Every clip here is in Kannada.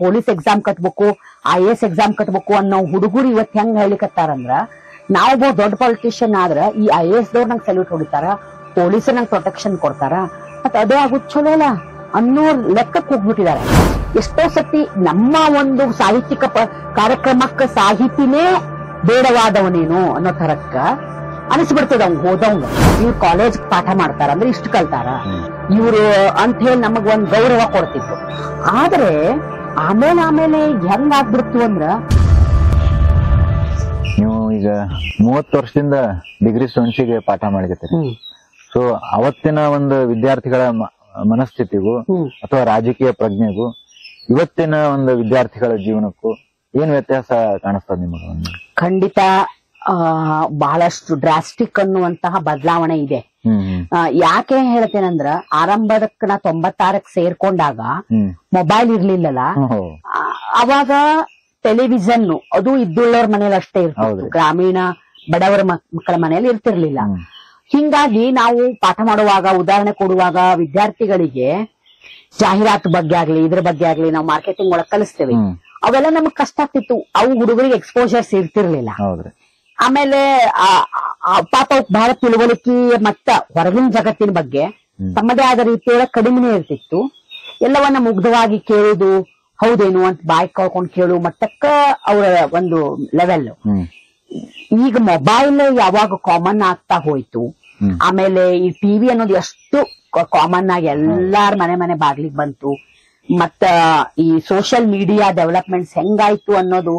ಪೊಲೀಸ್ ಎಕ್ಸಾಮ್ ಕಟ್ಬೇಕು, IAS ಎಕ್ಸಾಮ್ ಕಟ್ಬೇಕು ಅನ್ನೋ ಹುಡುಗರು ಇವತ್ ಹೆಂಗ್ ಹೇಳಿಕತ್ತಾರಂದ್ರ, ನಾವೊಬ್ಬ ದೊಡ್ಡ ಪೊಲಿಟಿಷಿಯನ್ ಆದ್ರ ಈ IAS ದವ್ರು ನಂಗೆ ಸಲ್ಯೂಟ್ ಹೊಡಿತಾರ, ಪೊಲೀಸ್ ನಂಗೆ ಪ್ರೊಟೆಕ್ಷನ್ ಕೊಡ್ತಾರ, ಮತ್ ಅದೇ ಆಗುದ್ ಚಲೋ ಇಲ್ಲ ಅನ್ನೋ ಲೆಕ್ಕಕ್ಕೆ ಹೋಗ್ಬಿಟ್ಟಿದ್ದಾರೆ. ಎಷ್ಟೋ ಸತಿ ನಮ್ಮ ಒಂದು ಸಾಹಿತ್ಯಿಕ ಕಾರ್ಯಕ್ರಮಕ್ಕ ಸಾಹಿತಿನೇ ಬೇಡವಾದವನೇನು ಅನ್ನೋ ತರಕ್ಕ ಅನಿಸ್ಬಿಡ್ತದ ಅವ್ನ್ ಹೋದವಂಗ. ಇವ್ರು ಕಾಲೇಜ್ ಪಾಠ ಮಾಡ್ತಾರ ಅಂದ್ರೆ ಇಷ್ಟು ಕಲ್ತಾರ ಇವ್ರು ಅಂತ ಹೇಳಿ ನಮಗ್ ಒಂದ್ ಗೌರವ ಕೊಡ್ತಿದ್ರು. ಆದ್ರೆ ಆಮೇಲೆ ಹೆಂಗ್ ಆಗ್ಬಿಡ್ತು ಅಂದ್ರ, ನೀವು ಈಗ 30 ವರ್ಷದಿಂದ ಡಿಗ್ರಿ ಸ್ಟೂಡೆಂಟ್ಸಿಗೆ ಪಾಠ ಮಾಡಿಕತ್ತೀರಿ. ಸೊ ಅವತ್ತಿನ ಒಂದು ವಿದ್ಯಾರ್ಥಿಗಳ ಮನಸ್ಥಿತಿಗೂ ಅಥವಾ ರಾಜಕೀಯ ಪ್ರಜ್ಞೆಗೂ ಇವತ್ತಿನ ಒಂದು ವಿದ್ಯಾರ್ಥಿಗಳ ಜೀವನಕ್ಕೂ ಏನ್ ವ್ಯತ್ಯಾಸ ಕಾಣಿಸ್ತದ ನಿಮಗೆ? ಖಂಡಿತ ಬಹಳಷ್ಟು ಡ್ರಾಸ್ಟಿಕ್ ಅನ್ನುವಂತಹ ಬದಲಾವಣೆ ಇದೆ. ಯಾಕೆ ಹೇಳ್ತೇನಂದ್ರ, ಆರಂಭದಕ್ಕೆ ನಾ 96ಕ್ಕೆ ಸೇರ್ಕೊಂಡಾಗ ಮೊಬೈಲ್ ಇರ್ಲಿಲ್ಲಲ್ಲ, ಅವಾಗ ಟೆಲಿವಿಷನ್ ಅದು ಇದ್ದುಳ್ಳವ್ರ ಮನೇಲಿ ಅಷ್ಟೇ ಇರ್ತಿತ್ತು, ಗ್ರಾಮೀಣ ಬಡವರ ಮಕ್ಕಳ ಮನೆಯಲ್ಲಿ ಇರ್ತಿರ್ಲಿಲ್ಲ. ಹಿಂಗಾಗಿ ನಾವು ಪಾಠ ಮಾಡುವಾಗ, ಉದಾಹರಣೆ ಕೊಡುವಾಗ ವಿದ್ಯಾರ್ಥಿಗಳಿಗೆ ಜಾಹೀರಾತು ಬಗ್ಗೆ ಆಗ್ಲಿ ಇದ್ರ ಬಗ್ಗೆ ಆಗ್ಲಿ ನಾವು ಮಾರ್ಕೆಟಿಂಗ್ ಒಳಗ್ ಕಲಿಸ್ತೇವೆ, ಅವೆಲ್ಲ ನಮಗ್ ಕಷ್ಟ ಆಗ್ತಿತ್ತು. ಅವು ಹುಡುಗರಿಗೆ ಎಕ್ಸ್ಪೋಜರ್ಸ್ ಇರ್ತಿರ್ಲಿಲ್ಲ. ಆಮೇಲೆ ಪಾಪ ಬಹಳ ತಿಳುವಳಿಕೆ ಮತ್ತ ಹೊರಗಿನ ಜಗತ್ತಿನ ಬಗ್ಗೆ ತಮ್ಮದೇ ಆದ ರೀತಿಯೊಳಗೆ ಕಡಿಮೆನೇ ಇರ್ತಿತ್ತು. ಎಲ್ಲವನ್ನ ಮುಗ್ಧವಾಗಿ ಕೇಳುದು, ಹೌದೇನು ಅಂತ ಬಾಯ್ ಕಳ್ಕೊಂಡ್ ಕೇಳು ಮಟ್ಟಕ್ಕ ಅವರ ಒಂದು ಲೆವೆಲ್. ಈಗ ಮೊಬೈಲ್ ಯಾವಾಗ ಕಾಮನ್ ಆಗ್ತಾ ಹೋಯ್ತು, ಆಮೇಲೆ ಈ ಟಿವಿ ಅನ್ನೋದು ಎಷ್ಟು ಕಾಮನ್ ಆಗಿ ಎಲ್ಲಾರ ಮನೆ ಬಾಗ್ಲಿಗೆ ಬಂತು, ಮತ್ತ ಈ ಸೋಷಿಯಲ್ ಮೀಡಿಯಾ ಡೆವಲಪ್ಮೆಂಟ್ಸ್ ಹೆಂಗಾಯ್ತು ಅನ್ನೋದು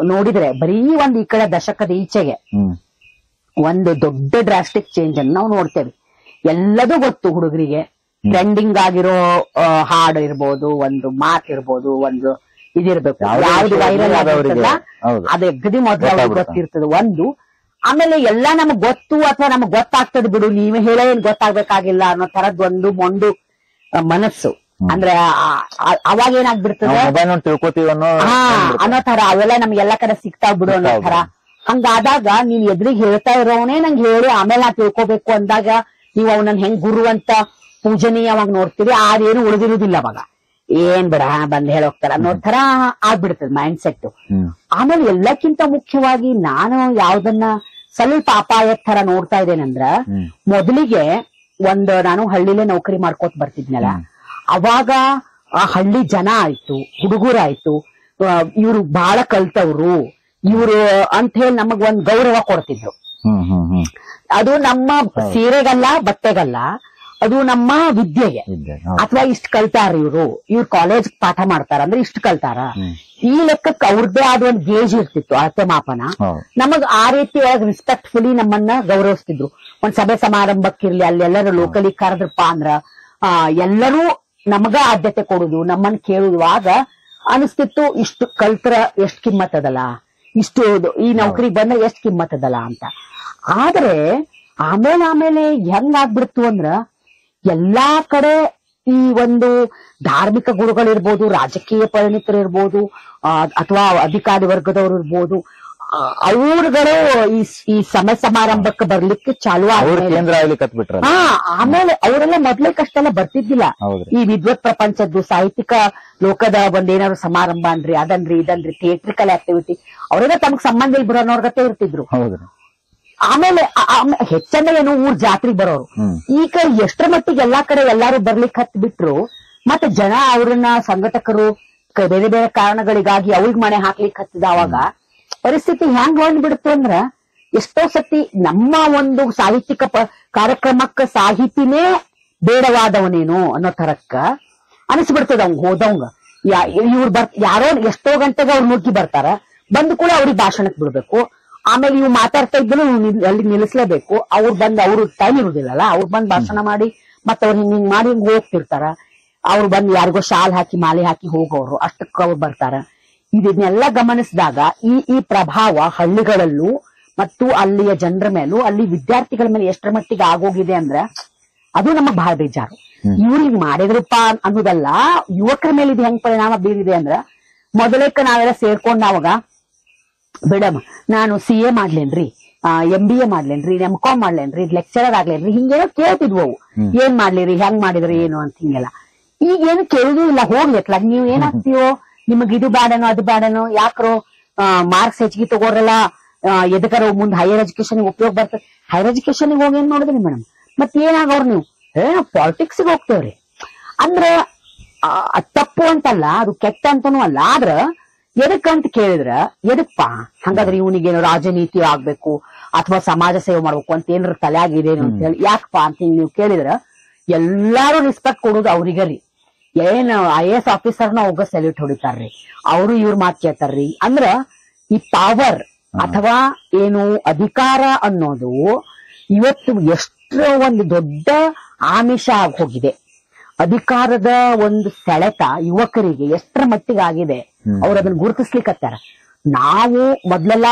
ನೋಡಿದ್ರೆ ಬರೀ ಒಂದ್ ಈ ಕಡೆ ದಶಕದ ಈಚೆಗೆ ಒಂದು ದೊಡ್ಡ ಡ್ರಾಸ್ಟಿಕ್ ಚೇಂಜ್ ಅನ್ನು ನಾವು ನೋಡ್ತೇವೆ. ಎಲ್ಲದೂ ಗೊತ್ತು ಹುಡುಗರಿಗೆ, ಟ್ರೆಂಡಿಂಗ್ ಆಗಿರೋ ಹಾಡು ಇರ್ಬೋದು, ಒಂದು ಮಾತ್ ಇರ್ಬೋದು, ಒಂದು ಇದಿರ್ಬೇಕು, ಯಾವ್ದು ವೈರಲ್ ಆಗಿರ್ತದ ಅದು ಎಗ್ದಿ ಮೊದಲು ಗೊತ್ತಿರ್ತದೆ ಒಂದು. ಆಮೇಲೆ ಎಲ್ಲಾ ನಮಗ್ ಗೊತ್ತು ಅಥವಾ ನಮಗ್ ಗೊತ್ತಾಗ್ತದೆ ಬಿಡು, ನೀವೇ ಹೇಳೋ ಏನ್ ಗೊತ್ತಾಗ್ಬೇಕಾಗಿಲ್ಲ ಅನ್ನೋ ತರದ್ ಒಂದು ಮೊಂಡು ಮನಸ್ಸು. ಅಂದ್ರೆ ಅವಾಗ ಏನಾಗ್ಬಿಡ್ತದೆ ಅನ್ನೋ ತರ, ಅವೆಲ್ಲ ನಮ್ಗೆಲ್ಲಾ ಕಡೆ ಸಿಗ್ತಾ ಬಿಡು ಅನ್ನೋ ತರ. ಹಂಗಾದಾಗ ನೀನ್ ಎದುರಿಗೆ ಹೇಳ್ತಾ ಇರೋವನೇ ನಂಗೆ ಹೇಳಿ ಆಮೇಲೆ ನಾ ತಿಳ್ಕೊಬೇಕು ಅಂದಾಗ ನೀವು ಅವನನ್ನ ಹೆಂಗ್ ಗುರು ಅಂತ ಪೂಜನೀಯವಾಗಿ ನೋಡ್ತೀರಿ, ಅದೇನು ಉಳಿದಿರುವುದಿಲ್ಲ. ಅವಾಗ ಏನ್ ಬಿಡ ಬಂದ್ ಹೇಳೋಗ್ತಾರ ಅನ್ನೋ ತರ ಆಗ್ಬಿಡ್ತದೆ ಮೈಂಡ್ ಸೆಟ್. ಆಮೇಲೆ ಎಲ್ಲಕ್ಕಿಂತ ಮುಖ್ಯವಾಗಿ ನಾನು ಯಾವ್ದನ್ನ ಸ್ವಲ್ಪ ಅಪಾಯದ ತರ ನೋಡ್ತಾ ಇದ್ದೇನಂದ್ರ, ಮೊದಲಿಗೆ ನಾನು ಹಳ್ಳಿಲೇ ನೌಕರಿ ಮಾಡ್ಕೋತ ಬರ್ತಿದ್ನಲ್ಲ, ಅವಾಗ ಆ ಹಳ್ಳಿ ಜನ ಆಯ್ತು, ಹುಡುಗರಾಯ್ತು, ಇವ್ರು ಬಹಳ ಕಲ್ತವ್ರು ಇವ್ರು ಅಂತ ಹೇಳಿ ನಮಗ್ ಒಂದ್ ಗೌರವ ಕೊಡ್ತಿದ್ರು. ಅದು ನಮ್ಮ ಸೀರೆಗಲ್ಲ ಬಟ್ಟೆಗಲ್ಲ, ಅದು ನಮ್ಮ ವಿದ್ಯೆಗೆ. ಅಥವಾ ಇಷ್ಟ ಕಲ್ತಾರ ಇವ್ರು ಕಾಲೇಜ್ ಪಾಠ ಮಾಡ್ತಾರ ಅಂದ್ರೆ ಇಷ್ಟ ಕಲ್ತಾರ, ಈ ಲೆಕ್ಕಕ್ಕೆ ಅವ್ರದ್ದೇ ಆದ ಒಂದ್ ಗೇಜ್ ಇರ್ತಿತ್ತು, ಅಳತೆ ಮಾಪನ. ನಮಗ್ ಆ ರೀತಿ ಒಳಗ್ ರೆಸ್ಪೆಕ್ಟ್ಫುಲಿ ನಮ್ಮನ್ನ ಗೌರವಿಸ್ತಿದ್ರು. ಒಂದ್ ಸಭೆ ಸಮಾರಂಭಕ್ಕಿರ್ಲಿ, ಅಲ್ಲಿ ಎಲ್ಲರೂ ಲೋಕಲಿ ಕರೆದ್ರಪ್ಪ ಅಂದ್ರ ಎಲ್ಲರೂ ನಮಗ ಆದ್ಯತೆ ಕೊಡುದು, ನಮ್ಮನ್ನ ಕೇಳುದು. ಆಗ ಅನಿಸ್ತಿತ್ತು ಇಷ್ಟು ಕಲ್ತರ ಎಷ್ಟ್ ಕಿಮ್ಮತ್ ಅದಲ್ಲ, ಇಷ್ಟು ಈ ನೌಕರಿ ಬಂದ್ರೆ ಎಷ್ಟ್ ಕಿಮ್ಮತ್ ಅದಲ್ಲ ಅಂತ. ಆದ್ರೆ ಆಮೇಲೆ ಹೆಂಗಾಗ್ಬಿಡ್ತು ಅಂದ್ರ, ಎಲ್ಲಾ ಕಡೆ ಈ ಒಂದು ಧಾರ್ಮಿಕ ಗುರುಗಳಿರ್ಬೋದು, ರಾಜಕೀಯ ಪರಿಣಿತರಿರ್ಬೋದು, ಅಥವಾ ಅಧಿಕಾರಿ ವರ್ಗದವರು ಇರ್ಬೋದು, ಅವ್ರುಗಳು ಈ ಸಭೆ ಸಮಾರಂಭಕ್ಕೆ ಬರ್ಲಿಕ್ಕೆ ಚಾಲು ಆದ್ಮೇಲೆ ಆಮೇಲೆ ಅವರೆಲ್ಲ ಮೊದ್ಲೇಕಷ್ಟೆಲ್ಲ ಬರ್ತಿದ್ದಿಲ್ಲ. ಈ ವಿದ್ವತ್ ಪ್ರಪಂಚದ್ದು ಸಾಹಿತ್ಯಿಕ ಲೋಕದ ಒಂದೇನಾದ್ರು ಸಮಾರಂಭ ಅನ್ರಿ, ಅದನ್ರಿ ಇದನ್ರಿ, ಥಿಯೇಟ್ರಿಕಲ್ ಆಕ್ಟಿವಿಟಿ, ಅವರೆಲ್ಲ ತಮಗ್ ಸಂಬಂಧ ಇಲ್ಲಿ ಬರೋನವ್ರಗತೆ ಇರ್ತಿದ್ರು. ಆಮೇಲೆ ಹೆಚ್ಚಂದ್ರೆ ಏನು ಊರ್ ಜಾತ್ರೆಗೆ ಬರೋರು. ಈಗ ಎಷ್ಟರ ಮಟ್ಟಿಗೆ ಎಲ್ಲಾ ಕಡೆ ಎಲ್ಲಾರು ಬರ್ಲಿಕ್ಕೆ ಹತ್ ಬಿಟ್ರು, ಮತ್ತೆ ಜನ ಅವ್ರನ್ನ ಸಂಘಟಕರು ಬೇರೆ ಬೇರೆ ಕಾರಣಗಳಿಗಾಗಿ ಅವ್ರಿಗೆ ಮನೆ ಹಾಕ್ಲಿಕ್ಕೆ ಹತ್ತಿದ. ಅವಾಗ ಪರಿಸ್ಥಿತಿ ಹೆಂಗ್ ಹೊಂದ್ಬಿಡ್ತು ಅಂದ್ರ, ಎಷ್ಟೋ ಸತಿ ನಮ್ಮ ಒಂದು ಸಾಹಿತ್ಯಿಕ ಕಾರ್ಯಕ್ರಮಕ್ಕ ಸಾಹಿತಿನೇ ಬೇಡವಾದವನೇನು ಅನ್ನೋ ತರಕ್ಕ ಅನಿಸ್ಬಿಡ್ತದ ಅವ್ನ್ ಹೋದವಂಗ. ಯಾರೋ ಎಷ್ಟೋ ಗಂಟೆಗೆ ಅವ್ರು ನುಗ್ಗಿ ಬರ್ತಾರ, ಬಂದು ಕೂಡ ಅವ್ರಿಗೆ ಭಾಷಣಕ್ ಬಿಡ್ಬೇಕು. ಆಮೇಲೆ ಇವ್ ಮಾತಾಡ್ತಾ ಇದ್ರು ಅಲ್ಲಿ ನಿಲ್ಲಿಸ್ಲೇಬೇಕು. ಅವ್ರು ಅವ್ರು ಟೈಮ್ ಇರುದಿಲ್ಲಲ್ಲ, ಅವ್ರು ಬಂದ್ ಭಾಷಣ ಮಾಡಿ ಮತ್ತ ಅವ್ರು ಹಿಂಗ್ ಮಾಡಿ ಹಿಂಗ್ ಹೋಗ್ತಿರ್ತಾರ. ಅವ್ರು ಬಂದ್ ಯಾರಿಗೋ ಶಾಲ್ ಹಾಕಿ ಮಾಲೆ ಹಾಕಿ ಹೋಗೋರು, ಅಷ್ಟಕ್ಕ ಅವ್ರು ಬರ್ತಾರ. ಇದನ್ನೆಲ್ಲ ಗಮನಿಸಿದಾಗ ಈ ಪ್ರಭಾವ ಹಳ್ಳಿಗಳಲ್ಲೂ ಮತ್ತು ಅಲ್ಲಿಯ ಜನರ ಮೇಲೂ, ಅಲ್ಲಿ ವಿದ್ಯಾರ್ಥಿಗಳ ಮೇಲೆ ಎಷ್ಟರ ಮಟ್ಟಿಗೆ ಆಗೋಗಿದೆ ಅಂದ್ರ ಅದು ನಮಗ್ ಬಹಳ ಬೇಜಾರು. ಇವ್ರಿಗೆ ಮಾಡಿದ್ರಪ್ಪ ಅನ್ನೋದಲ್ಲ, ಯುವಕರ ಮೇಲೆ ಇದು ಹೆಂಗ್ ಪರಿಣಾಮ ಬೀರಿದೆ ಅಂದ್ರ, ಮೊದಲೇಕ ನಾವೆಲ್ಲ ಸೇರ್ಕೊಂಡಾವಾಗ ಮೇಡಮ್ ನಾನು CA ಮಾಡ್ಲೇನ್ರಿ, MBA ಮಾಡ್ಲೇನ್ರಿ, MCom ಮಾಡ್ಲೇನ್ರಿ, ಲೆಕ್ಚರರ್ ಆಗ್ಲೇನ್ರಿ, ಹಿಂಗೇನೋ ಕೇಳ್ತಿದ್ವು. ಏನ್ ಮಾಡ್ಲಿರಿ, ಹೆಂಗ್ ಮಾಡಿದ್ರಿ ಏನು ಅಂತ ಹಿಂಗೆಲ್ಲ. ಈಗೇನು ಕೇಳುದು ಇಲ್ಲ, ಹೋಗ್ಲಿಕ್ಲ ನೀವ್ ಏನಾಗ್ತೀವೋ ನಿಮಗ್ ಇದು ಬೇಡನೋ ಅದು ಬೇಡನೋ, ಯಾಕ್ರೋ ಮಾರ್ಕ್ಸ್ ಹೆಚ್ಚಿಗೆ ತಗೋರಲ್ಲ, ಎದಕ್ಕಾರ ಮುಂದ್ ಹೈಯರ್ ಎಜುಕೇಶನ್ ಉಪಯೋಗ ಬರ್ತದೆ. ಹೈಯರ್ ಎಜುಕೇಶನ್ ಹೋಗಿ ಏನ್ ನೋಡಿದ್ರಿ ಮೇಡಮ್, ಮತ್ ಏನಾಗವ್ರ ನೀವು ಪಾಲಿಟಿಕ್ಸ್ ಹೋಗ್ತೇವ್ರಿ ಅಂದ್ರ ತಪ್ಪು ಅಂತಲ್ಲ, ಅದು ಕೆಟ್ಟ ಅಂತಾನೂ ಅಲ್ಲ. ಆದ್ರ ಎದಕ್ಕಂತ ಕೇಳಿದ್ರ ಎದಕ್ಪಾ ಹಂಗಾದ್ರೆ ಇವನಿಗೇನು ರಾಜನೀತಿ ಆಗ್ಬೇಕು ಅಥವಾ ಸಮಾಜ ಸೇವೆ ಮಾಡ್ಬೇಕು ಅಂತ ಏನಾರ ತಲೆಯಾಗಿದೇನು ಅಂತ ಹೇಳಿ ಯಾಕಪ್ಪಾ ಅಂತ ನೀವು ಕೇಳಿದ್ರ ಎಲ್ಲಾರು ರೆಸ್ಪೆಕ್ಟ್ ಕೊಡೋದು ಅವ್ರಿಗೆ ರೀ. ಏನ್ IAS ಆಫೀಸರ್ನ ಹೋಗ ಸೆಲ್ಯೂಟ್ ಹೊಡಿತಾರ್ರಿ, ಅವ್ರು ಇವ್ರ ಮಾತ್ ಕೇಳ್ತಾರ್ರಿ. ಅಂದ್ರ ಈ ಪವರ್ ಅಥವಾ ಏನು ಅಧಿಕಾರ ಅನ್ನೋದು ಇವತ್ತು ಎಷ್ಟರ ಒಂದು ದೊಡ್ಡ ಆಮಿಷ ಆಗಿ ಹೋಗಿದೆ. ಅಧಿಕಾರದ ಒಂದು ಸೆಳೆತ ಯುವಕರಿಗೆ ಎಷ್ಟರ ಮಟ್ಟಿಗೆ ಆಗಿದೆ, ಅವ್ರು ಅದನ್ನ ಗುರುತಿಸ್ಲಿಕ್ಕತ್ತಾರ. ನಾವು ಮೊದ್ಲೆಲ್ಲ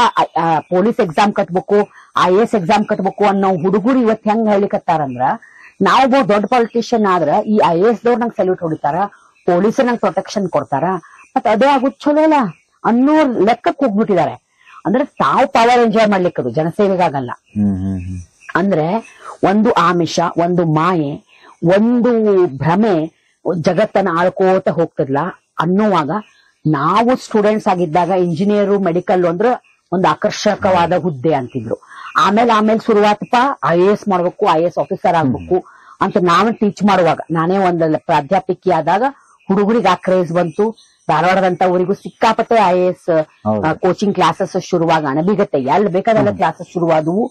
ಪೊಲೀಸ್ ಎಕ್ಸಾಮ್ ಕಟ್ಬೇಕು, IAS ಎಕ್ಸಾಮ್ ಕಟ್ಬೇಕು ಅನ್ನೋ ಹುಡುಗರು ಇವತ್ತು ಹೆಂಗ್ ಹೇಳಿಕತ್ತಾರಂದ್ರ, ನಾವು ದೊಡ್ಡ ಪಾಲಿಟಿಷಿಯನ್ ಆದ್ರ ಈ IAS ದವ್ರು ನಂಗೆ ಸಲ್ಯೂಟ್ ಹೊಡಿತಾರ, ಪೊಲೀಸರು ನಂಗೆ ಪ್ರೊಟೆಕ್ಷನ್ ಕೊಡ್ತಾರ, ಮತ್ ಅದೇ ಆಗುದ್ ಚಲೋ ಇಲ್ಲ ಅನ್ನೋ ಲೆಕ್ಕಕ್ಕೆ ಹೋಗ್ಬಿಟ್ಟಿದ್ದಾರೆ. ಅಂದ್ರೆ ತಾವು ಪವರ್ ಎಂಜಾಯ್ ಮಾಡ್ಲಿಕ್ಕದು, ಜನಸೇವೆಗಾಗಲ್ಲ. ಅಂದ್ರೆ ಒಂದು ಆಮಿಷ, ಒಂದು ಮಾಯೆ, ಒಂದು ಭ್ರಮೆ ಜಗತ್ತನ್ನ ಆಳ್ಕೋತ ಹೋಗ್ತದಲ್ಲ ಅನ್ನುವಾಗ, ನಾವು ಸ್ಟೂಡೆಂಟ್ಸ್ ಆಗಿದ್ದಾಗ ಇಂಜಿನಿಯರು ಮೆಡಿಕಲ್ ಅಂದ್ರೆ ಒಂದು ಆಕರ್ಷಕವಾದ ಹುದ್ದೆ ಅಂತಿದ್ರು. ಆಮೇಲೆ ಶುರುವಾತಪ್ಪ IAS ಮಾಡ್ಬೇಕು, IAS ಆಫೀಸರ್ ಆಗ್ಬೇಕು ಅಂತ ನಾವೇ ಟೀಚ್ ಮಾಡುವಾಗ, ನಾನೇ ಒಂದು ಪ್ರಾಧ್ಯಾಪಕಿ ಆದಾಗ ಹುಡುಗರಿಗೆ ಆ ಕ್ರೇಜ್ ಬಂತು. ಧಾರವಾಡದಂತ ಊರಿಗೂ ಸಿಕ್ಕಾಪಟ್ಟೆ IAS ಕೋಚಿಂಗ್ ಕ್ಲಾಸಸ್ ಶುರುವಾಗ, ಅನಬಿಗತ್ತೆ ಎಲ್ಲಿ ಬೇಕಾದೆಲ್ಲ ಕ್ಲಾಸಸ್ ಶುರುವಾದವು.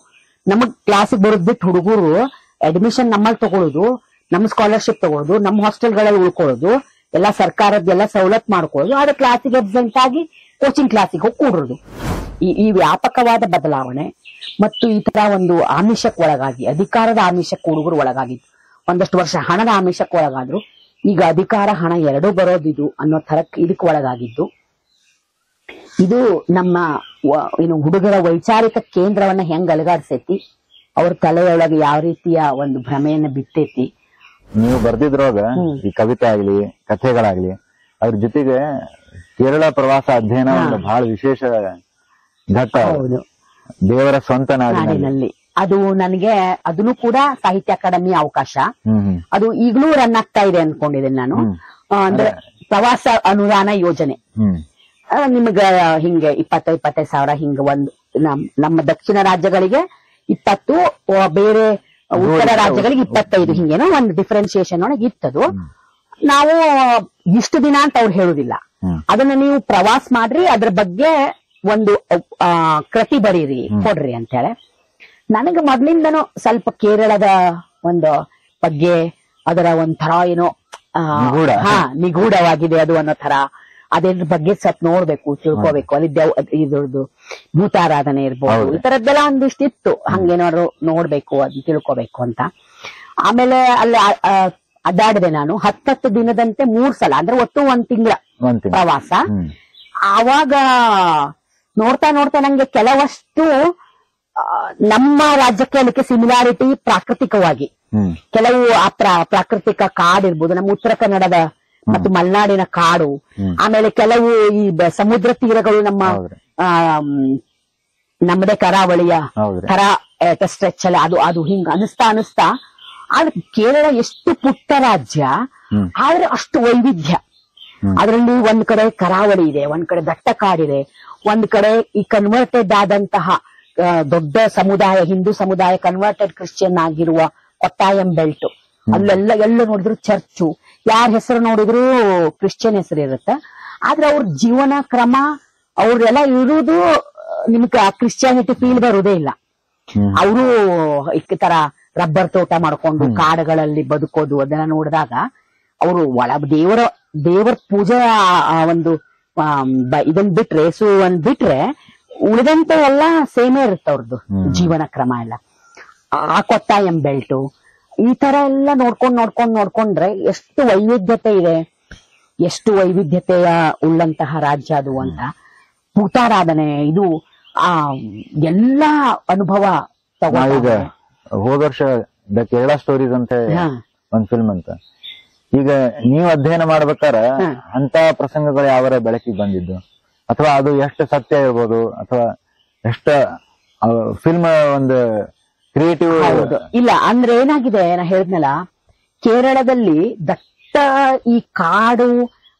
ನಮಗ್ ಕ್ಲಾಸಿಗೆ ಬರೋದ್ ಬಿಟ್ಟು ಹುಡುಗರು ಅಡ್ಮಿಷನ್ ನಮ್ಮಲ್ಲಿ ತಗೊಳ್ಳೋದು, ನಮ್ ಸ್ಕಾಲರ್ಶಿಪ್ ತಗೊಳ್ಳೋದು, ನಮ್ ಹಾಸ್ಟೆಲ್ಗಳಲ್ಲಿ ಉಳ್ಕೊಳ್ಳೋದು, ಎಲ್ಲಾ ಸರ್ಕಾರದ್ದೆಲ್ಲ ಸವಲತ್ತು ಮಾಡ್ಕೊಳ್ಳೋದು, ಆದ್ರೆ ಕ್ಲಾಸಿಗೆ ಅಬ್ಸೆಂಟ್ ಆಗಿ ಕೋಚಿಂಗ್ ಕ್ಲಾಸಿಗೆ ಹೋಗಿ ಕೂಡ್ರದು. ಈ ವ್ಯಾಪಕವಾದ ಬದಲಾವಣೆ ಮತ್ತು ಈ ತರ ಒಂದು ಆಮಿಷಕ್ಕೆ ಒಳಗಾಗಿ, ಅಧಿಕಾರದ ಆಮಿಷಕ್ಕೆ ಹುಡುಗರು ಒಳಗಾಗಿದ್ದು, ಒಂದಷ್ಟು ವರ್ಷ ಹಣದ ಆಮಿಷಕ್ಕೆ ಒಳಗಾದ್ರು. ಈಗ ಅಧಿಕಾರ ಹಣ ಎರಡೂ ಬರೋದಿದು ಅನ್ನೋ ತರಕ್ಕೆ ಇದಕ್ಕೆ ಒಳಗಾಗಿದ್ದು. ಇದು ನಮ್ಮ ಏನು ಹುಡುಗರ ವೈಚಾರಿಕ ಕೇಂದ್ರವನ್ನ ಹೆಂಗ್ ಅಲಗಾಡ್ಸೈತಿ, ಅವ್ರ ತಲೆಯೊಳಗೆ ಯಾವ ರೀತಿಯ ಒಂದು ಭ್ರಮೆಯನ್ನ ಬಿತ್ತೈತಿ. ನೀವು ಬರ್ದಿದ್ರೊಳಗ ಈ ಕವಿತೆ ಆಗ್ಲಿ ಕಥೆಗಳಾಗ್ಲಿ ಅದ್ರ ಜೊತೆಗೆ ಕೇರಳ ಪ್ರವಾಸ ಅಧ್ಯಯನ ಒಂದು ಬಹಳ ವಿಶೇಷ ಘಟ್ಟ. ಹೌದು, ದೇವರ ಸ್ವಂತ ನಾಡಿನಲ್ಲಿ ಅದು ನನಗೆ ಅದನ್ನು ಕೂಡ ಸಾಹಿತ್ಯ ಅಕಾಡೆಮಿ ಅವಕಾಶ. ಅದು ಈಗಲೂ ರನ್ ಆಗ್ತಾ ಇದೆ ಅನ್ಕೊಂಡಿದ್ದೇನೆ ನಾನು. ಅಂದ್ರೆ ಪ್ರವಾಸ ಅನುದಾನ ಯೋಜನೆ ನಿಮ್ಗ ಹಿಂಗೆ 20-25 ಸಾವಿರ ಹಿಂಗ ಒಂದು ನಮ್ಮ ದಕ್ಷಿಣ ರಾಜ್ಯಗಳಿಗೆ 20, ಬೇರೆ ಉತ್ತರ ರಾಜ್ಯಗಳಿಗೆ 25 ಹಿಂಗೇನೋ ಒಂದು ಡಿಫ್ರೆನ್ಸಿಯೇಷನ್ ಒಳಗೆ ಇತ್ತದು. ನಾವು ಇಷ್ಟು ದಿನ ಅಂತ ಅವ್ರು ಹೇಳುದಿಲ್ಲ, ಅದನ್ನ ನೀವು ಪ್ರವಾಸ ಮಾಡ್ರಿ, ಅದ್ರ ಬಗ್ಗೆ ಒಂದು ಕೃತಿ ಬರೀರಿ ಕೊಡ್ರಿ ಅಂತ ಹೇಳಿ. ನನಗೆ ಮೊದ್ಲಿಂದನೂ ಸ್ವಲ್ಪ ಕೇರಳದ ಒಂದು ಬಗ್ಗೆ ಅದರ ಒಂಥರ ಏನೋ ನಿಗೂಢವಾಗಿದೆ ಅದು ಅನ್ನೋ ತರ, ಅದ್ರ ಬಗ್ಗೆ ಸ್ವಲ್ಪ ನೋಡ್ಬೇಕು, ತಿಳ್ಕೋಬೇಕು. ಅಲ್ಲಿ ಇದ್ರದ್ದು ಭೂತಾರಾಧನೆ ಇರ್ಬೋದು, ಈ ತರದ್ದೆಲ್ಲ ಒಂದಿಷ್ಟಿತ್ತು, ಹಂಗೇನಾದ್ರು ನೋಡ್ಬೇಕು, ಅದನ್ನ ತಿಳ್ಕೋಬೇಕು ಅಂತ. ಆಮೇಲೆ ಅಲ್ಲಿ ಅಡ್ಡಾಡಿದೆ ನಾನು 10 ದಿನದಂತೆ 3 ಸಲ, ಅಂದ್ರೆ ಒಟ್ಟು 1 ತಿಂಗಳ ಪ್ರವಾಸ. ಆವಾಗ ನೋಡ್ತಾ ನೋಡ್ತಾ ನಂಗೆ ಕೆಲವಷ್ಟು ನಮ್ಮ ರಾಜ್ಯಕ್ಕೆ ಅದಕ್ಕೆ ಸಿಮಿಲಾರಿಟಿ ಪ್ರಾಕೃತಿಕವಾಗಿ ಕೆಲವು ಪ್ರಾಕೃತಿಕ ಕಾಡಿರ್ಬೋದು, ನಮ್ಮ ಉತ್ತರ ಕನ್ನಡದ ಮತ್ತು ಮಲೆನಾಡಿನ ಕಾಡು, ಆಮೇಲೆ ಕೆಲವು ಈ ಸಮುದ್ರ ತೀರಗಳು ನಮ್ಮದೇ ಕರಾವಳಿಯ ತರ ಸ್ಟ್ರೆಚ್ ಅಲ್ಲ, ಅದು ಹಿಂಗ ಅನಿಸ್ತಾ ಆದ್ರೆ ಕೇರಳ ಎಷ್ಟು ಪುಟ್ಟ ರಾಜ್ಯ, ಆದ್ರೆ ಅಷ್ಟು ವೈವಿಧ್ಯ. ಅದರಲ್ಲಿ ಒಂದ್ ಕಡೆ ಕರಾವಳಿ ಇದೆ, ಒಂದ್ ಕಡೆ ದಟ್ಟ ಕಾಡಿದೆ, ಒಂದ್ ಕಡೆ ಈ ಕನ್ವರ್ಟೆಡ್ ಆದಂತಹ ದೊಡ್ಡ ಸಮುದಾಯ, ಹಿಂದೂ ಸಮುದಾಯ ಕನ್ವರ್ಟೆಡ್ ಕ್ರಿಶ್ಚಿಯನ್ ಆಗಿರುವ ಕೊಟ್ಟಾಯಂ ಬೆಲ್ಟ್, ಅಲ್ಲೆಲ್ಲ ಎಲ್ಲ ನೋಡಿದ್ರು ಚರ್ಚು, ಯಾರ ಹೆಸರು ನೋಡಿದ್ರು ಕ್ರಿಶ್ಚಿಯನ್ ಹೆಸರು ಇರುತ್ತೆ. ಆದ್ರೆ ಅವ್ರ ಜೀವನ ಕ್ರಮ ಅವ್ರೆಲ್ಲ ಇರುವುದು ನಿಮ್ಗೆ ಕ್ರಿಶ್ಚಿಯಾನಿಟಿ ಫೀಲ್ ಬರುವುದೇ ಇಲ್ಲ. ಅವರು ಈ ತರ ರಬ್ಬರ್ ತೋಟ ಮಾಡ್ಕೊಂಡು ಕಾಡುಗಳಲ್ಲಿ ಬದುಕೋದು ಅದನ್ನ ನೋಡಿದಾಗ ಅವರು ದೇವರ ಪೂಜೆ ಒಂದು ಇದನ್ ಬಿಟ್ರೆ ಬಿಟ್ರೆ ಉಳಿದಂತೆ ಎಲ್ಲ ಸೇಮೇ ಇರುತ್ತೆ ಅವ್ರದ್ದು ಜೀವನ ಕ್ರಮ ಎಲ್ಲ. ಆ ಕೊಟ್ಟಾಯಂ ಬೆಲ್ಟು ಈ ತರ ಎಲ್ಲ ನೋಡ್ಕೊಂಡ್ರೆ ಎಷ್ಟು ವೈವಿಧ್ಯತೆ ಇದೆ, ಎಷ್ಟು ವೈವಿಧ್ಯತೆಯ ಉಳ್ಳಂತಹ ರಾಜ್ಯ ಅದು ಅಂತ. ಭೂತಾರಾಧನೆ ಇದು ಎಲ್ಲ ಅನುಭವ ತಗೊಂಡ. ಹೋದ ವರ್ಷ ದ ಕೇರಳ ಸ್ಟೋರೀಸ್ ಅಂತ ಒಂದ್ ಫಿಲ್ಮ್ ಅಂತ, ಈಗ ನೀವು ಅಧ್ಯಯನ ಮಾಡ್ಬೇಕಾರ ಅಂತ ಪ್ರಸಂಗಗಳು ಯಾವರ ಬೆಳಕಿಗೆ ಬಂದಿದ್ದು, ಅಥವಾ ಅದು ಎಷ್ಟು ಸತ್ಯ ಇರ್ಬೋದು, ಅಥವಾ ಎಷ್ಟು ಫಿಲ್ಮ್ ಒಂದು ಕ್ರಿಯೇಟಿವ್ ಇಲ್ಲ. ಅಂದ್ರೆ ಏನಾಗಿದೆ, ನಾ ಹೇಳಿದ್ನಲ್ಲ, ಕೇರಳದಲ್ಲಿ ದಟ್ಟ ಈ ಕಾಡು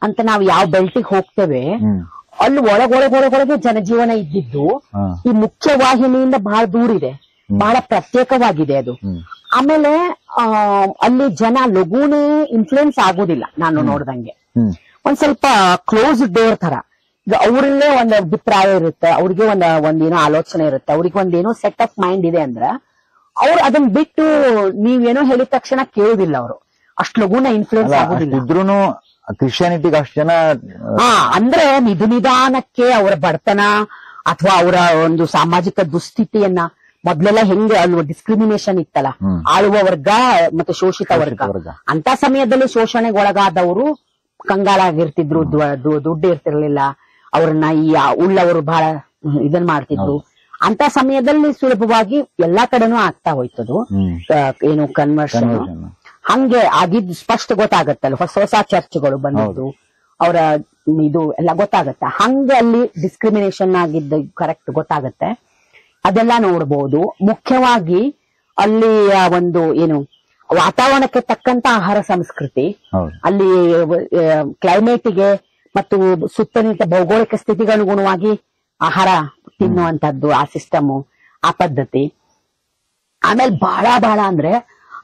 ಅಂತ ನಾವು ಯಾವ ಬೆಲ್ಟಿಗೆ ಹೋಗ್ತೇವೆ ಅಲ್ಲಿ ಒಳಗೊಳಗೊಳಗೊಳಗೆ ಜನಜೀವನ ಇದ್ದಿದ್ದು ಈ ಮುಖ್ಯ ವಾಹಿನಿಯಿಂದ ಬಹಳ ದೂರ ಇದೆ, ಬಹಳ ಪ್ರತ್ಯೇಕವಾಗಿದೆ ಅದು. ಆಮೇಲೆ ಅಲ್ಲಿ ಜನ ಲಘುನೇ ಇನ್ಫ್ಲೂಯೆನ್ಸ್ ಆಗೋದಿಲ್ಲ ನಾನು ನೋಡ್ದಂಗೆ. ಒಂದ್ ಸ್ವಲ್ಪ ಕ್ಲೋಸ್ ಡೋರ್ ತರ, ಈಗ ಅವರಲ್ಲೇ ಒಂದ್ ಅಭಿಪ್ರಾಯ ಇರುತ್ತೆ, ಅವ್ರಿಗೆ ಒಂದೇನೋ ಆಲೋಚನೆ ಇರುತ್ತೆ, ಅವ್ರಿಗೆ ಒಂದೇನೋ ಸೆಟ್ ಆಫ್ ಮೈಂಡ್ ಇದೆ ಅಂದ್ರ ಅವ್ರು ಅದನ್ನ ಬಿಟ್ಟು ನೀವೇನೋ ಹೇಳಿದ ತಕ್ಷಣ ಕೇಳುದಿಲ್ಲ. ಅವರು ಅಷ್ಟು ಲಘುನ ಇನ್ಫ್ಲೂಯೆನ್ಸ್ ಆಗೋದಿಲ್ಲ. ಇದ್ರೂನು ಕ್ರಿಶ್ಚಿಯಾನಿಟಿಗೆ ಅಷ್ಟು ಜನ ಅಂದ್ರೆ ನಿಧಾನಕ್ಕೆ ಅವರ ಬಡತನ ಅಥವಾ ಅವರ ಒಂದು ಸಾಮಾಜಿಕ ದುಸ್ಥಿತಿಯನ್ನ ಮೊದ್ಲೆಲ್ಲ ಹೆಂಗೆ ಅಲ್ಲಿ ಡಿಸ್ಕ್ರಿಮಿನೇಷನ್ ಇತ್ತಲ್ಲ, ಆಳುವ ವರ್ಗ ಮತ್ತೆ ಶೋಷಿತ ವರ್ಗ, ಅಂತ ಸಮಯದಲ್ಲಿ ಶೋಷಣೆಗೊಳಗಾದವರು ಕಂಗಾಲಾಗಿರ್ತಿದ್ರು, ದುಡ್ಡು ಇರ್ತಿರ್ಲಿಲ್ಲ, ಅವ್ರನ್ನ ಈ ಉಳ್ಳವರು ಬಹಳ ಇದನ್ ಮಾಡ್ತಿದ್ರು. ಅಂತ ಸಮಯದಲ್ಲಿ ಸುಲಭವಾಗಿ ಎಲ್ಲಾ ಕಡೆನೂ ಆಗ್ತಾ ಹೋಯ್ತದು ಏನು ಕನ್ವರ್ಷನ್. ಹಂಗೆ ಆಗಿದ್ ಸ್ಪಷ್ಟ ಗೊತ್ತಾಗತ್ತಲ್ಲ, ಹೊಸ ಹೊಸ ಚರ್ಚ್ಗಳು ಬಂದಿದ್ದು, ಅವರ ಇದು ಎಲ್ಲ ಗೊತ್ತಾಗತ್ತೆ. ಹಂಗೆ ಅಲ್ಲಿ ಡಿಸ್ಕ್ರಿಮಿನೇಷನ್ ಆಗಿದ್ದ ಕರೆಕ್ಟ್ ಗೊತ್ತಾಗತ್ತೆ, ಅದೆಲ್ಲ ನೋಡ್ಬೋದು. ಮುಖ್ಯವಾಗಿ ಅಲ್ಲಿ ಒಂದು ಏನು ವಾತಾವರಣಕ್ಕೆ ತಕ್ಕಂತ ಆಹಾರ ಸಂಸ್ಕೃತಿ, ಅಲ್ಲಿ ಕ್ಲೈಮೇಟಿಗೆ ಮತ್ತು ಸುತ್ತಮುತ್ತ ಭೌಗೋಳಿಕ ಸ್ಥಿತಿಗೆ ಅನುಗುಣವಾಗಿ ಆಹಾರ ತಿನ್ನುವಂತದ್ದು, ಆ ಸಿಸ್ಟಮು, ಆ ಪದ್ಧತಿ. ಆಮೇಲೆ ಬಹಳ ಅಂದ್ರೆ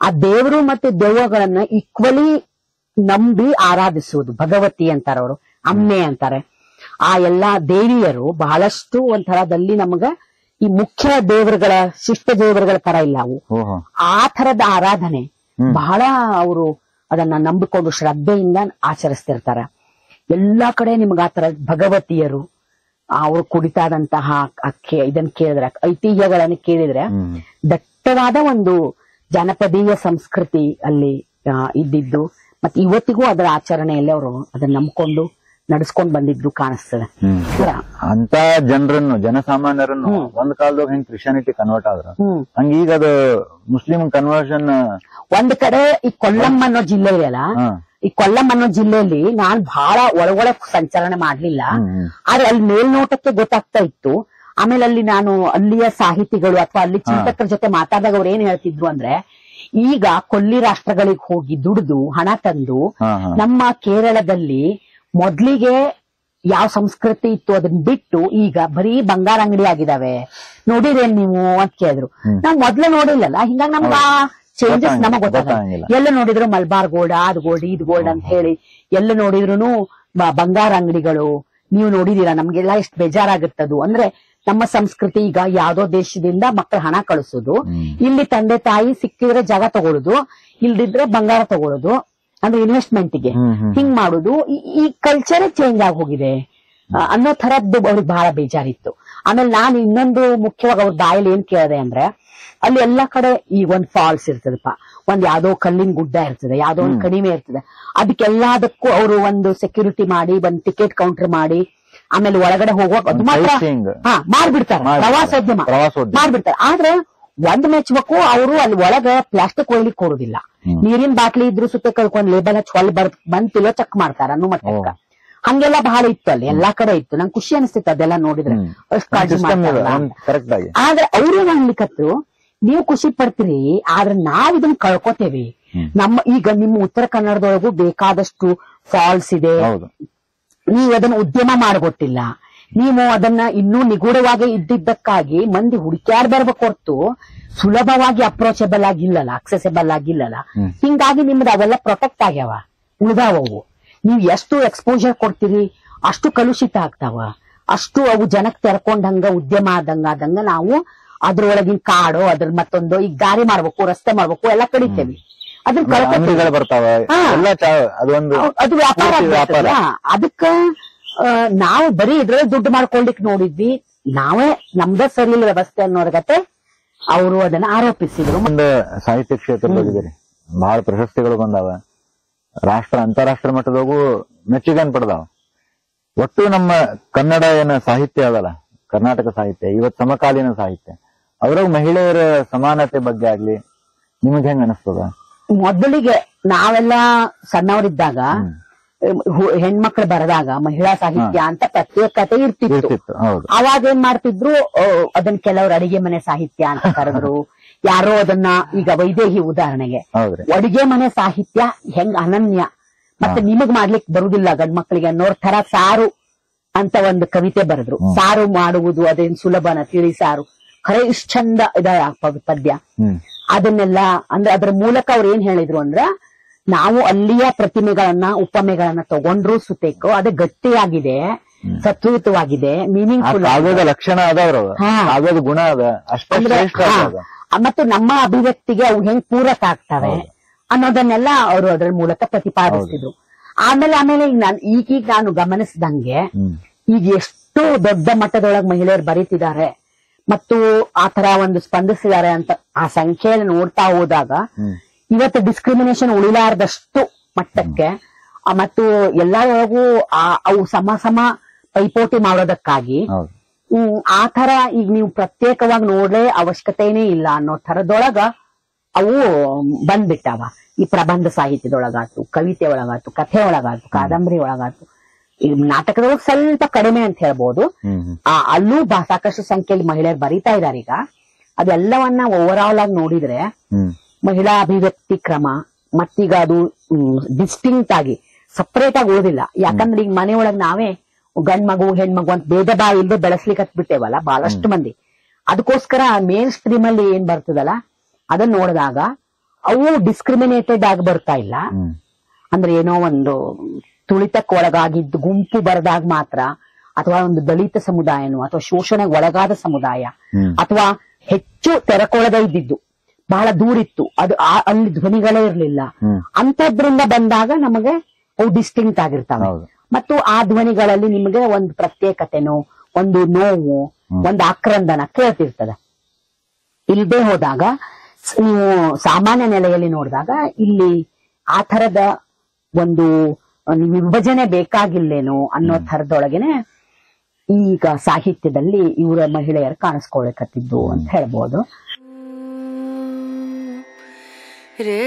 ಆ ದೇವರು ಮತ್ತೆ ದೆವ್ವಗಳನ್ನ ಈಕ್ವಲಿ ನಂಬಿ ಆರಾಧಿಸುವುದು. ಭಗವತಿ ಅಂತಾರ ಅವರು, ಅಮ್ಮೆ ಅಂತಾರೆ. ಆ ಎಲ್ಲಾ ದೇವಿಯರು ಬಹಳಷ್ಟು ಒಂಥರದಲ್ಲಿ ನಮಗ ಈ ಮುಖ್ಯ ದೇವರುಗಳ, ಶಿಷ್ಟ ದೇವರುಗಳ ತರ ಇಲ್ಲ ಅವು. ಆ ತರದ ಆರಾಧನೆ ಬಹಳ ಅವರು ಅದನ್ನ ನಂಬಿಕೊಂಡು ಶ್ರದ್ಧೆಯಿಂದ ಆಚರಿಸ್ತಿರ್ತಾರ. ಎಲ್ಲಾ ಕಡೆ ನಿಮ್ಗ ಆ ತರ ಭಗವತಿಯರು ಅವ್ರು ಕುಡಿತಾದಂತಹ ಇದನ್ನ ಕೇಳಿದ್ರೆ, ಐತಿಹ್ಯಗಳನ್ನು ಕೇಳಿದ್ರೆ ದಟ್ಟವಾದ ಒಂದು ಜನಪದೀಯ ಸಂಸ್ಕೃತಿ ಅಲ್ಲಿ ಇದ್ದಿದ್ದು, ಮತ್ತೆ ಇವತ್ತಿಗೂ ಅದರ ಆಚರಣೆಯಲ್ಲಿ ಅವರು ಅದನ್ನ ನಂಬ್ಕೊಂಡು ನಡ್ಸ್ಕೊಂಡ್ ಬಂದಿದ್ದು ಕಾಣಿಸ್ತದೆ. ಅಂತ ಜನರನ್ನು, ಜನಸಾಮಾನ್ಯರನ್ನು ಒಂದ್ ಕಾಲದಾಗ ಹೆಂಗ್ ಕ್ರಿಶ್ಚಿಯಾನಿಟಿ ಕನ್ವರ್ಟ್ ಆದ್ರ ಹಂಗ ಈಗ ಅದು ಮುಸ್ಲಿಂ ಕನ್ವರ್ಷನ್. ಒಂದ್ ಕಡೆ ಈ ಕೊಲ್ಲಂ ಅನ್ನೋ ಜಿಲ್ಲೆ ಇದೆಯಲ್ಲ, ಈ ಕೊಲ್ಲಂ ಅನ್ನೋ ಜಿಲ್ಲೆಯಲ್ಲಿ ನಾನ್ ಬಹಳ ಒಳಗೊಳಗ್ ಸಂಚಲನೆ ಮಾಡ್ಲಿಲ್ಲ, ಆದ್ರೆ ಅಲ್ಲಿ ಮೇಲ್ನೋಟಕ್ಕೆ ಗೊತ್ತಾಗ್ತಾ ಇತ್ತು. ಆಮೇಲೆ ಅಲ್ಲಿ ನಾನು ಅಲ್ಲಿಯ ಸಾಹಿತಿಗಳು ಅಥವಾ ಅಲ್ಲಿ ಚಿಂತಕರ ಜೊತೆ ಮಾತಾಡಿದಾಗ ಅವ್ರು ಏನ್ ಹೇಳ್ತಿದ್ರು ಅಂದ್ರೆ, ಈಗ ಕೊಲ್ಲಿ ರಾಷ್ಟ್ರಗಳಿಗೆ ಹೋಗಿ ದುಡಿದು ಹಣ ತಂದು ನಮ್ಮ ಕೇರಳದಲ್ಲಿ ಮೊದ್ಲಿಗೆ ಯಾವ ಸಂಸ್ಕೃತಿ ಇತ್ತು ಅದನ್ನ ಬಿಟ್ಟು ಈಗ ಬರೀ ಬಂಗಾರ ಅಂಗಡಿ ಆಗಿದಾವೆ, ನೋಡಿರೇನ್ ನೀವು ಅಂತ ಕೇಳಿದ್ರು. ನಾವ್ ಮೊದ್ಲು ನೋಡಿಲ್ಲಲ್ಲ, ಹಿಂಗಾಗಿ ನಮ್ಗ ಚೇಂಜಸ್ ನಮಗ್ ಗೊತ್ತಾಗಲ್ಲ. ಎಲ್ಲ ನೋಡಿದ್ರು ಮಲ್ಬಾರ್ ಗೋಲ್ಡ್, ಅದ್ ಗೋಲ್ಡ್, ಇದ್ ಗೋಲ್ಡ್ ಅಂತ ಹೇಳಿ ಎಲ್ಲ ನೋಡಿದ್ರು ಬಂಗಾರ ಅಂಗಡಿಗಳು. ನೀವು ನೋಡಿದೀರಾ, ನಮ್ಗೆಲ್ಲ ಎಷ್ಟು ಬೇಜಾರಾಗುತ್ತದು. ಅಂದ್ರೆ ನಮ್ಮ ಸಂಸ್ಕೃತಿ ಈಗ ಯಾವ್ದೋ ದೇಶದಿಂದ ಮಕ್ಕಳು ಹಣ ಕಳಿಸೋದು, ಇಲ್ಲಿ ತಂದೆ ತಾಯಿ ಸಿಕ್ಕಿದ್ರೆ ಜಾಗ ತಗೊಳುದು, ಇಲ್ದಿದ್ರೆ ಬಂಗಾರ ತಗೊಳುದು, ಅಂದ್ರೆ ಇನ್ವೆಸ್ಟ್ಮೆಂಟ್ ಗೆ ಹಿಂಗ್ ಮಾಡುದು. ಈ ಕಲ್ಚರೇ ಚೇಂಜ್ ಆಗಿ ಹೋಗಿದೆ ಅನ್ನೋ ತರದ್ದು ಅವ್ರಿಗೆ ಬಹಳ ಬೇಜಾರಿತ್ತು. ಆಮೇಲೆ ನಾನು ಇನ್ನೊಂದು ಮುಖ್ಯವಾಗಿ ಅವ್ರ ಬಾಯಲ್ಲಿ ಏನ್ ಕೇಳಿದೆ ಅಂದ್ರೆ, ಅಲ್ಲಿ ಎಲ್ಲಾ ಕಡೆ ಈಗ ಒಂದ್ ಫಾಲ್ಸ್ ಇರ್ತದಪ್ಪ, ಒಂದ್ ಯಾವ್ದೋ ಕಲ್ಲಿನ ಗುಡ್ಡ ಇರ್ತದೆ, ಯಾವ್ದೋ ಒಂದ್ ಕಡಿಮೆ ಇರ್ತದೆ, ಅದಕ್ಕೆಲ್ಲದಕ್ಕೂ ಅವರು ಒಂದು ಸೆಕ್ಯೂರಿಟಿ ಮಾಡಿ, ಒಂದ್ ಟಿಕೆಟ್ ಕೌಂಟರ್ ಮಾಡಿ, ಆಮೇಲೆ ಒಳಗಡೆ ಹೋಗುವಾಗ ಅದು ಮಾತ್ರ ಮಾಡ್ಬಿಡ್ತಾರೆ, ಪ್ರವಾಸೋದ್ಯಮ ಮಾಡ್ಬಿಡ್ತಾರೆ. ಆದ್ರೆ ಒಂದ್ ಮೆಚ್ಬೇಕು, ಅವರು ಅಲ್ಲಿ ಒಳಗೆ ಪ್ಲಾಸ್ಟಿಕ್ ಒಯ್ಲಿಕ್ಕೆ ಕೊಡುದಿಲ್ಲ. ನೀರಿನ ಬಾಟ್ಲಿ ಇದ್ರು ಸುತ್ತ ಕಳ್ಕೊಂಡ್ ಲೇಬಲ್ ಹಚ್ಚಿ ಹೊಲ್ ಬಂತಿಲ್ಲೋ ಚೆಕ್ ಮಾಡ್ತಾರ ಅನ್ನೋ ಮಟ್ಟಕ್ಕ. ಹಂಗೆಲ್ಲ ಬಹಳ ಇತ್ತು ಅಲ್ಲಿ, ಎಲ್ಲಾ ಕಡೆ ಇತ್ತು. ನಂಗೆ ಖುಷಿ ಅನಿಸ್ತಿತ್ತು ಅದೆಲ್ಲ ನೋಡಿದ್ರೆ, ಅಷ್ಟು ಕಾಳಜಿ ಮಾಡ್ತಾರಲ್ಲ. ಆದ್ರೆ ಅವ್ರು ಅನ್ಲಿಕ್ಕತ್ತು, ನೀವು ಖುಷಿ ಪಡ್ತೀರಿ, ಆದ್ರೆ ನಾವ್ ಇದನ್ನ ಕಳ್ಕೊತೇವಿ. ಈಗ ನಿಮ್ಮ ಉತ್ತರ ಕನ್ನಡದೊಳಗೂ ಬೇಕಾದಷ್ಟು ಫಾಲ್ಸ್ ಇದೆ, ನೀವು ಅದನ್ನ ಉದ್ಯಮ ಮಾಡ್ಕೊಟ್ಟಿಲ್ಲ, ನೀವು ಅದನ್ನ ಇನ್ನೂ ನಿಗೂಢವಾಗಿ ಇದ್ದಿದ್ದಕ್ಕಾಗಿ ಮಂದಿ ಹುಡುಕ್ಯಾಡ್ ಬರ್ಬೇಕು ಹೊರ್ತು ಸುಲಭವಾಗಿ ಅಪ್ರೋಚಬಲ್ ಆಗಿಲ್ಲಲ್ಲ, ಅಕ್ಸೆಸಿಬಲ್ ಆಗಿಲ್ಲಲ್ಲ. ಹಿಂಗಾಗಿ ನಿಮ್ದು ಅವೆಲ್ಲ ಪ್ರೊಟೆಕ್ಟ್ ಆಗ್ಯಾವ, ಉಳಿದಾವವು. ನೀವು ಎಷ್ಟು ಎಕ್ಸ್ಪೋಜರ್ ಕೊಡ್ತೀರಿ ಅಷ್ಟು ಕಲುಷಿತ ಆಗ್ತಾವ, ಅಷ್ಟು ಅವು ಜನಕ್ ತೆರ್ಕೊಂಡಂಗ ಉದ್ಯಮ ಆದಂಗ ನಾವು ಅದ್ರೊಳಗಿನ ಕಾಡು, ಅದ್ರ ಮತ್ತೊಂದು ಈಗ ದಾರಿ ಮಾಡ್ಬೇಕು, ರಸ್ತೆ ಮಾಡ್ಬೇಕು, ಎಲ್ಲ ಕಡಿತೇವಿ. ಅದನ್ನ ಬರ್ತಾವ, ಅದು ವ್ಯಾಪಾರ. ಅದಕ್ಕ ನಾವು ಬರೀ ಇದ್ರಲ್ಲಿ ದುಡ್ಡು ಮಾಡ್ಕೊಳ್ಲಿಕ್ ನೋಡಿದ್ವಿ, ನಾವೇ ನಮ್ದ ಸರಿ ಇಲ್ಲ ವ್ಯವಸ್ಥೆ ಅನ್ನೋರ್ಗತೆ ಅವರು ಅದನ್ನ ಆರೋಪಿಸಿದ್ರು. ಒಂದು ಸಾಹಿತ್ಯ ಕ್ಷೇತ್ರದಲ್ಲಿದೆ, ಬಹಳ ಪ್ರಶಸ್ತಿಗಳು ಬಂದಾವ, ಅಂತಾರಾಷ್ಟ್ರ ಮಟ್ಟದಾಗೂ ಮೆಚ್ಚುಗೆನ್ ಪಡೆದಾವ. ಒಟ್ಟು ನಮ್ಮ ಕನ್ನಡ ಏನ ಸಾಹಿತ್ಯ ಅದಲ್ಲ, ಕರ್ನಾಟಕ ಸಾಹಿತ್ಯ, ಇವತ್ ಸಮಕಾಲೀನ ಸಾಹಿತ್ಯ, ಅದ್ರಾಗ ಮಹಿಳೆಯರ ಸಮಾನತೆ ಬಗ್ಗೆ ಆಗ್ಲಿ ನಿಮಗ್ ಹೆಂಗ್ ಅನಿಸ್ತದ? ಮೊದಲಿಗೆ ನಾವೆಲ್ಲ ಸಣ್ಣವರಿದ್ದಾಗ ಹೆಣ್ಮಕ್ಳು ಬರೆದಾಗ ಮಹಿಳಾ ಸಾಹಿತ್ಯ ಅಂತ ಪ್ರತ್ಯೇಕತೆ ಇರ್ತಿತ್ತು. ಅವಾಗ ಏನ್ ಮಾಡ್ತಿದ್ರು, ಅದನ್ನ ಕೆಲವರು ಅಡಿಗೆ ಮನೆ ಸಾಹಿತ್ಯ ಅಂತ ಕರೆದ್ರು. ಯಾರೋ ಅದನ್ನ, ಈಗ ವೈದೇಹಿ ಉದಾಹರಣೆಗೆ, ಅಡಿಗೆ ಮನೆ ಸಾಹಿತ್ಯ ಹೆಂಗ್ ಅನನ್ಯ ಮತ್ತೆ ನಿಮಗ್ ಮಾಡ್ಲಿಕ್ಕೆ ಬರುದಿಲ್ಲ ಗಂಡ್ ಮಕ್ಳಿಗೆ ಅನ್ನೋರ್ ತರ ಸಾರು ಅಂತ ಒಂದು ಕವಿತೆ ಬರೆದ್ರು. ಸಾರು ಮಾಡುವುದು ಅದೇನ್ ಸುಲಭನ, ತಿಳಿ ಸಾರು, ಖರೆ ಇಷ್ಟ ಚಂದ ಇದ ಪದ್ಯ. ಅದನ್ನೆಲ್ಲ ಅಂದ್ರೆ ಅದ್ರ ಮೂಲಕ ಅವ್ರು ಏನ್ ಹೇಳಿದ್ರು ಅಂದ್ರ, ನಾವು ಅಲ್ಲಿಯ ಪ್ರತಿಮೆಗಳನ್ನ ಉಪಮೆಗಳನ್ನ ತಗೊಂಡ್ರು ಸುತೇಕು ಅದೇ ಗಟ್ಟಿಯಾಗಿದೆ, ಸತ್ವಯುತವಾಗಿದೆ, ಮೀನಿಂಗ್ಫುಲ್ ಲಕ್ಷಣ ಅದ, ಗುಣ ಅದ, ಮತ್ತು ನಮ್ಮ ಅಭಿವ್ಯಕ್ತಿಗೆ ಅವು ಹೆಂಗ್ ಪೂರಕ ಆಗ್ತವೆ ಅನ್ನೋದನ್ನೆಲ್ಲ ಅವರು ಅದರ ಮೂಲಕ ಪ್ರತಿಪಾದಿಸಿದ್ರು. ಆಮೇಲೆ ಈಗೀಗ ನಾನು ಗಮನಿಸಿದಂಗೆ ಈಗ ಎಷ್ಟು ದೊಡ್ಡ ಮಟ್ಟದೊಳಗೆ ಮಹಿಳೆಯರು ಬರೀತಿದ್ದಾರೆ ಮತ್ತು ಆತರ ಒಂದು ಸ್ಪಂದಿಸಿದ್ದಾರೆ ಅಂತ ಆ ಸಂಖ್ಯೆಯನ್ನು ನೋಡ್ತಾ ಹೋದಾಗ ಇವತ್ತು ಡಿಸ್ಕ್ರಿಮಿನೇಷನ್ ಉಳಿಲಾರದಷ್ಟು ಮಟ್ಟಕ್ಕೆ ಮತ್ತು ಎಲ್ಲರೊಳಗೂ ಅವು ಸಮ ಪೈಪೋಟಿ ಮಾಡೋದಕ್ಕಾಗಿ ಆ ತರ ಈಗ ನೀವು ಪ್ರತ್ಯೇಕವಾಗಿ ನೋಡ್ಲೇ ಅವಶ್ಯಕತೆನೇ ಇಲ್ಲ ಅನ್ನೋ ತರದೊಳಗ ಅವು ಬಂದ್ಬಿಟ್ಟಾವ. ಈ ಪ್ರಬಂಧ ಸಾಹಿತ್ಯದೊಳಗಾತು, ಕವಿತೆ ಒಳಗಾತು, ಕಥೆ ಒಳಗಾತು, ಕಾದಂಬರಿ ಒಳಗಾತು, ಈ ನಾಟಕದೊಳಗೆ ಸ್ವಲ್ಪ ಕಡಿಮೆ ಅಂತ ಹೇಳ್ಬೋದು. ಅಲ್ಲೂ ಸಾಕಷ್ಟು ಸಂಖ್ಯೆಯಲ್ಲಿ ಮಹಿಳೆಯರು ಬರೀತಾ ಇದಾರೆ. ಈಗ ಅದೆಲ್ಲವನ್ನ ಓವರ್ ಆಲ್ ಆಗಿ ನೋಡಿದ್ರೆ ಮಹಿಳಾ ಅಭಿವ್ಯಕ್ತಿ ಕ್ರಮ ಮತ್ತೀಗ ಅದು ಡಿಸ್ಟಿಂಕ್ಟ್ ಆಗಿ ಸಪರೇಟ್ ಆಗಿ ಉಳಿದಿಲ್ಲ. ಯಾಕಂದ್ರೆ ಈಗ ಮನೆಯೊಳಗ್ ನಾವೇ ಗಂಡ್ ಮಗು ಹೆಣ್ಮಗು ಅಂತ ಭೇದ ಭಾವ ಇಲ್ಲದೆ ಬೆಳೆಸ್ಲಿಕ್ಕೆ ಬಿಟ್ಟೇವಲ್ಲ ಬಹಳಷ್ಟು ಮಂದಿ. ಅದಕ್ಕೋಸ್ಕರ ಮೇನ್ ಸ್ಟ್ರೀಮ್ ಅಲ್ಲಿ ಏನ್ ಬರ್ತದಲ್ಲ ಅದನ್ನ ನೋಡಿದಾಗ ಅವು ಡಿಸ್ಕ್ರಿಮಿನೇಟೆಡ್ ಆಗಿ ಬರ್ತಾ ಇಲ್ಲ. ಅಂದ್ರೆ ಏನೋ ಒಂದು ತುಳಿತಕ್ಕೆ ಒಳಗಾಗಿದ್ದು ಗುಂಪು ಬರದಾಗ ಮಾತ್ರ, ಅಥವಾ ಒಂದು ದಲಿತ ಸಮುದಾಯನೋ ಅಥವಾ ಶೋಷಣೆಗೆ ಒಳಗಾದ ಸಮುದಾಯ ಅಥವಾ ಹೆಚ್ಚು ತೆರಕೊಳಗ ಇದ್ದಿದ್ದು ಬಹಳ ದೂರ ಇತ್ತು, ಅದು ಅಲ್ಲಿ ಧ್ವನಿಗಳೇ ಇರ್ಲಿಲ್ಲ, ಅಂತದ್ರಿಂದ ಬಂದಾಗ ನಮಗೆ ಅವು ಡಿಸ್ಟಿಂಕ್ಟ್ ಆಗಿರ್ತಾವೆ. ಮತ್ತು ಆ ಧ್ವನಿಗಳಲ್ಲಿ ನಿಮಗೆ ಒಂದು ಪ್ರತ್ಯೇಕತೆನೋ ಒಂದು ನೋವು ಒಂದು ಆಕ್ರಂದನ ಕೇಳ್ತಿರ್ತದೆ. ಇಲ್ಲದೆ ಹೋದಾಗ ನೀವು ಸಾಮಾನ್ಯ ನೆಲೆಯಲ್ಲಿ ನೋಡಿದಾಗ ಇಲ್ಲಿ ಆ ತರದ ಒಂದು ವಿಭಜನೆ ಬೇಕಾಗಿಲ್ಲೇನೋ ಅನ್ನೋ ಥರದೊಳಗೇನೆ ಈಗ ಸಾಹಿತ್ಯದಲ್ಲಿ ಇವರ ಮಹಿಳೆಯರು ಕಾಣಿಸ್ಕೊಳ್ಕತ್ತಿದ್ದು ಅಂತ ಹೇಳ್ಬೋದು. ರೇ